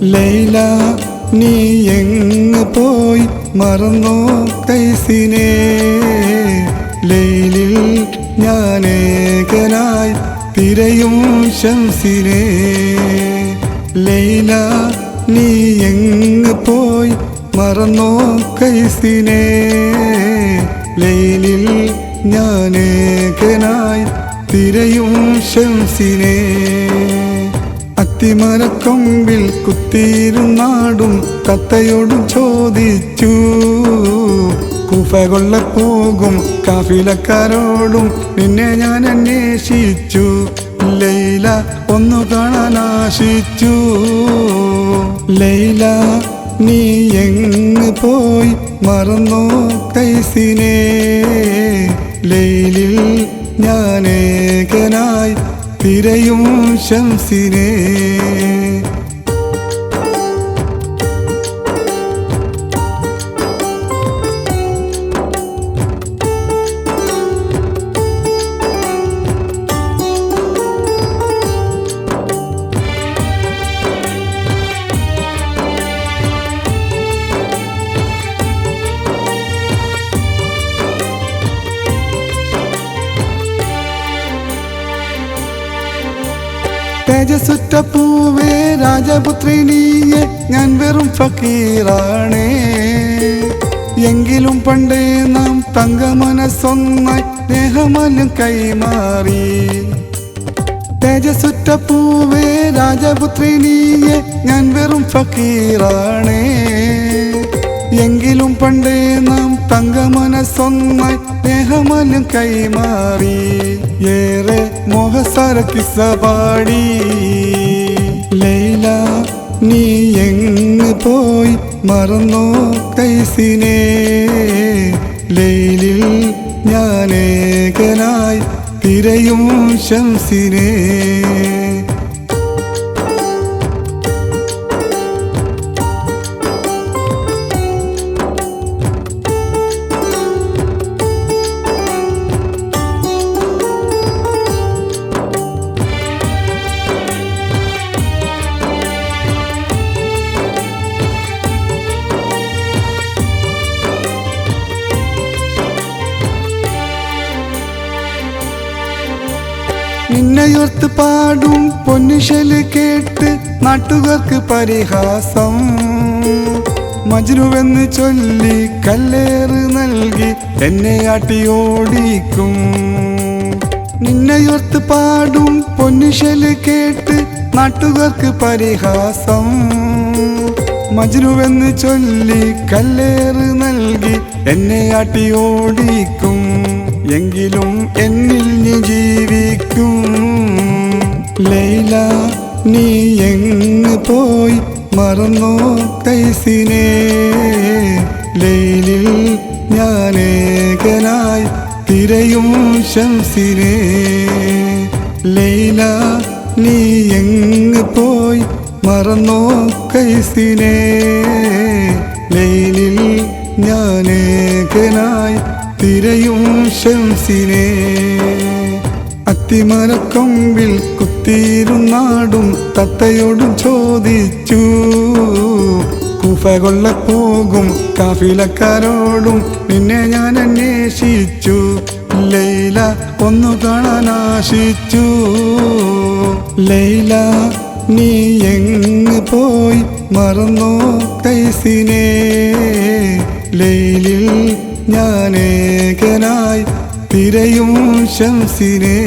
ലൈല നീ എങ്ങ് പോയി മറന്നോ കൈസിനെ ലൈലിൽ ഞാനേകനായി തിരയും ശംസിനെ ലൈല നീ എങ്ങ് പോയി മറന്നോ കൈസിനെ ലൈലിൽ ഞാനേകനായി തിരയും ശംസിനെ അത്തിമരക്കൊമ്പിൽ കുത്തിയിരുന്നാടും തത്തയോടും ചോദിച്ചു കുഫ കൊള്ളപ്പോകും കാഫിലക്കാരോടും നിന്നെ ഞാൻ അന്വേഷിച്ചു ലൈല ഒന്നു കാണാൻ ആശിച്ചു ലൈല നീ എങ്ങ് പോയി മറന്നോ കൈസിനെ ലൈലിൽ ഞാനേകനായി തിരയും ശംസിനെ തേജസുറ്റ പൂവേ രാജപുത്രി നീയെ ഞാൻ വെറും ഫക്കീറാണേ എങ്കിലും പണ്ടേ നാം തങ്കമനസ്സൊന്നായി സ്നേഹമനം കൈമാറി തേജസുറ്റ പൂവേ രാജപുത്രി നീയെ ഞാൻ വെറും ഫക്കീറാണേ എങ്കിലും പണ്ടേ നാം തങ്കമനസ്സൊന്നായി സ്നേഹമനം കൈമാറി ഏറെ മോഹസാര കിസ്സ പാടി ലൈല നീ എങ്ങ് പോയി മറന്നോ കൈസിനെ ലൈലിൽ ഞാനേകനായി തിരയും ശംസിനെ നിന്നെയോർത്ത് പാടും പൊന്നിശല് കേട്ട് നാട്ടുകാർക്ക് പരിഹാസം മജ്നുവെന്ന് ചൊല്ലി കല്ലേറ് നൽകി എന്നെ ആട്ടിയോടിക്കും നിന്നെയോർത്ത് പാടും പൊന്നിശല് കേട്ട് നാട്ടുകാർക്ക് പരിഹാസം മജ്നുവെന്ന് ചൊല്ലി കല്ലേറ് നൽകി എന്നെ ആട്ടിയോടിക്കും എങ്കിലും എന്നിൽ നീ ജീവിക്കും ലൈല നീ എങ്ങ് പോയി മറന്നോ കൈസിനെ ലൈലിൽ ഞാനേകനായി തിരയും ശംസിനെ ലൈല നീ എങ്ങ് പോയി മറന്നോ കൈസിനെ ലൈലിൽ ഞാനേകനായി തിരയും ശംസിനെ അത്തിമരക്കൊമ്പിൽ കുത്തിയിരുന്നാടും തത്തയോടും ചോദിച്ചു കുഫ കൊള്ളപ്പോകും കാഫിലക്കാരോടും നിന്നെ ഞാൻ അന്വേഷിച്ചു ലൈല ഒന്നു കാണാൻ ആശിച്ചു ലൈല നീ എങ്ങ് പോയി മറന്നോ കൈസിനെ ലൈലിൽ ഞാനേകനായി തിരയും ശംസിനെ